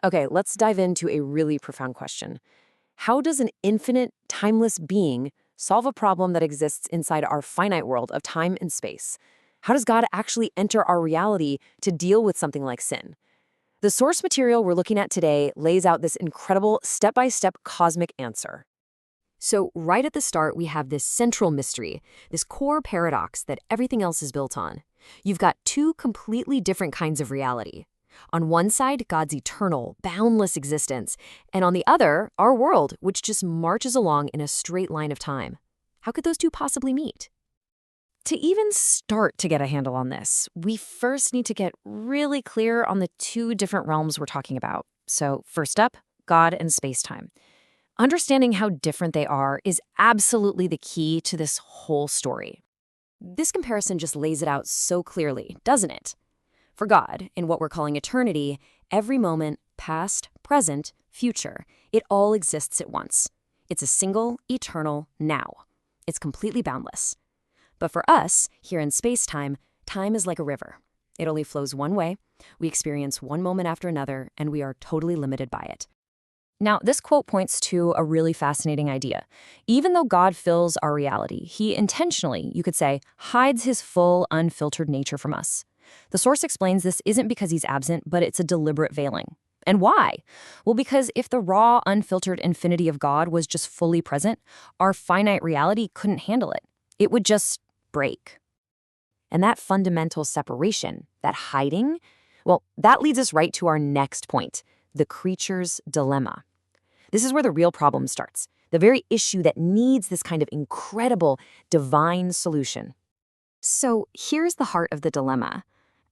Okay, let's dive into a really profound question. How does an infinite, timeless being solve a problem that exists inside our finite world of time and space? How does God actually enter our reality to deal with something like sin? The source material we're looking at today lays out this incredible step-by-step cosmic answer. So, right at the start, we have this central mystery, this core paradox that everything else is built on. You've got two completely different kinds of reality. On one side, God's eternal, boundless existence, and on the other, our world, which just marches along in a straight line of time. How could those two possibly meet? To even start to get a handle on this, we first need to get really clear on the two different realms we're talking about. So, first up, God and space-time. Understanding how different they are is absolutely the key to this whole story. This comparison just lays it out so clearly, doesn't it? For God, in what we're calling eternity, every moment, past, present, future, it all exists at once. It's a single, eternal now. It's completely boundless. But for us, here in space-time, time is like a river. It only flows one way, we experience one moment after another, and we are totally limited by it. Now, this quote points to a really fascinating idea. Even though God fills our reality, he intentionally, you could say, hides his full, unfiltered nature from us. The source explains this isn't because he's absent, but it's a deliberate veiling. And why? Well, because if the raw, unfiltered infinity of God was just fully present, our finite reality couldn't handle it. It would just break. And that fundamental separation, that hiding, well, that leads us right to our next point, the creature's dilemma. This is where the real problem starts, the very issue that needs this kind of incredible, divine solution. So here's the heart of the dilemma.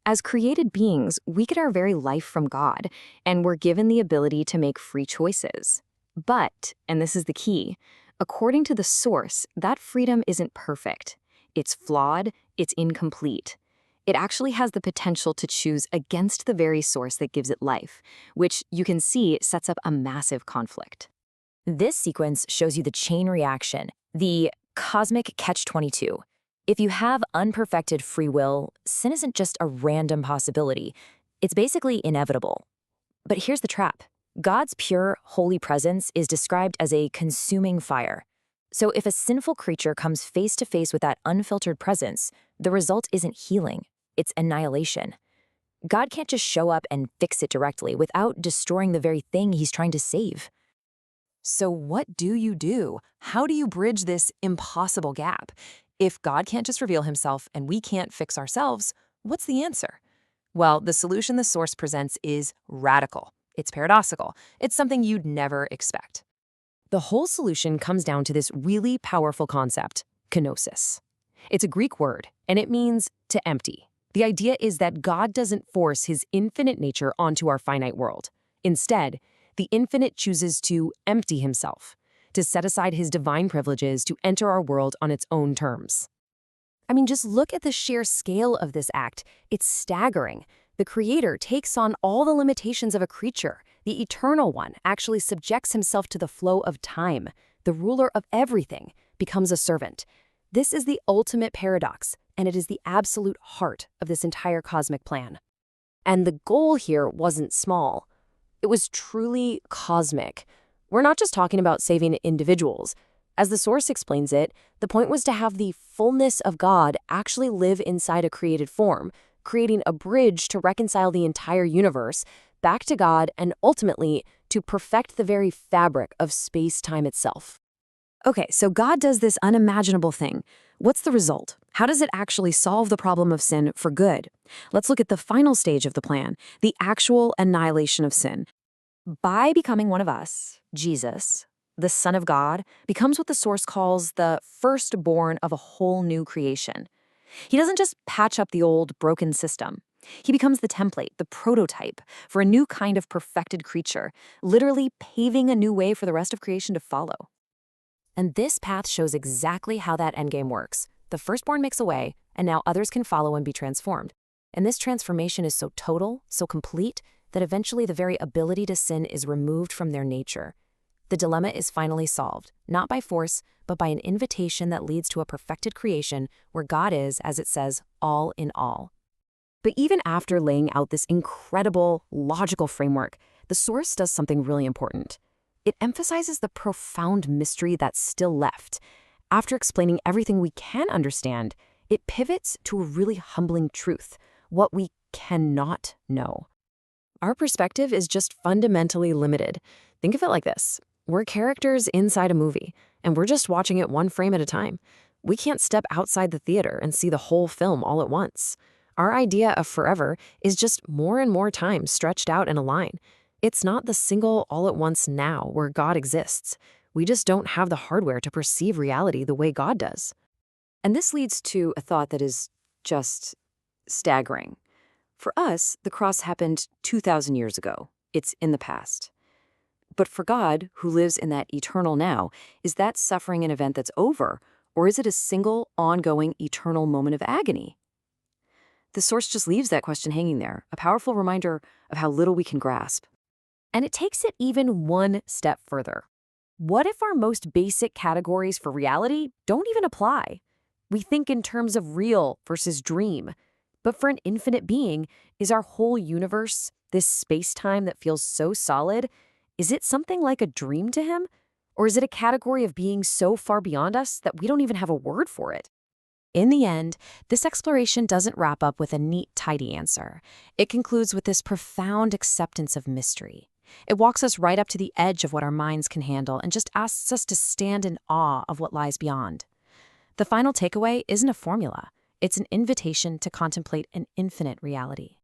As created beings, we get our very life from God, and we're given the ability to make free choices. But, and this is the key, according to the source, that freedom isn't perfect. It's flawed, it's incomplete. It actually has the potential to choose against the very source that gives it life, which you can see sets up a massive conflict. This sequence shows you the chain reaction, the cosmic catch-22. If you have unperfected free will, sin isn't just a random possibility. It's basically inevitable. But here's the trap. God's pure, holy presence is described as a consuming fire. So if a sinful creature comes face to face with that unfiltered presence, the result isn't healing. It's annihilation. God can't just show up and fix it directly without destroying the very thing he's trying to save. So what do? How do you bridge this impossible gap? If God can't just reveal himself and we can't fix ourselves, what's the answer? Well, the solution the source presents is radical. It's paradoxical. It's something you'd never expect. The whole solution comes down to this really powerful concept, kenosis. It's a Greek word, and it means to empty. The idea is that God doesn't force his infinite nature onto our finite world. Instead, the infinite chooses to empty himself, to set aside his divine privileges to enter our world on its own terms. I mean, just look at the sheer scale of this act. It's staggering. The Creator takes on all the limitations of a creature. The Eternal One actually subjects himself to the flow of time. The ruler of everything becomes a servant. This is the ultimate paradox, and it is the absolute heart of this entire cosmic plan. And the goal here wasn't small. It was truly cosmic. We're not just talking about saving individuals. As the source explains it, the point was to have the fullness of God actually live inside a created form, creating a bridge to reconcile the entire universe back to God and ultimately to perfect the very fabric of space-time itself. Okay, so God does this unimaginable thing. What's the result? How does it actually solve the problem of sin for good? Let's look at the final stage of the plan, the actual annihilation of sin. By becoming one of us, Jesus, the Son of God, becomes what the source calls the firstborn of a whole new creation. He doesn't just patch up the old, broken system. He becomes the template, the prototype, for a new kind of perfected creature, literally paving a new way for the rest of creation to follow. And this path shows exactly how that endgame works. The firstborn makes a way, and now others can follow and be transformed. And this transformation is so total, so complete, that eventually the very ability to sin is removed from their nature. The dilemma is finally solved, not by force, but by an invitation that leads to a perfected creation where God is, as it says, all in all. But even after laying out this incredible, logical framework, the source does something really important. It emphasizes the profound mystery that's still left. After explaining everything we can understand, it pivots to a really humbling truth, what we cannot know. Our perspective is just fundamentally limited. Think of it like this. We're characters inside a movie, and we're just watching it one frame at a time. We can't step outside the theater and see the whole film all at once. Our idea of forever is just more and more time stretched out in a line. It's not the single all-at-once now where God exists. We just don't have the hardware to perceive reality the way God does. And this leads to a thought that is just staggering. For us, the cross happened 2,000 years ago. It's in the past. But for God, who lives in that eternal now, is that suffering an event that's over, or is it a single, ongoing, eternal moment of agony? The source just leaves that question hanging there, a powerful reminder of how little we can grasp. And it takes it even one step further. What if our most basic categories for reality don't even apply? We think in terms of real versus dream. But for an infinite being, is our whole universe, this space-time that feels so solid, is it something like a dream to him? Or is it a category of being so far beyond us that we don't even have a word for it? In the end, this exploration doesn't wrap up with a neat, tidy answer. It concludes with this profound acceptance of mystery. It walks us right up to the edge of what our minds can handle and just asks us to stand in awe of what lies beyond. The final takeaway isn't a formula. It's an invitation to contemplate an infinite reality.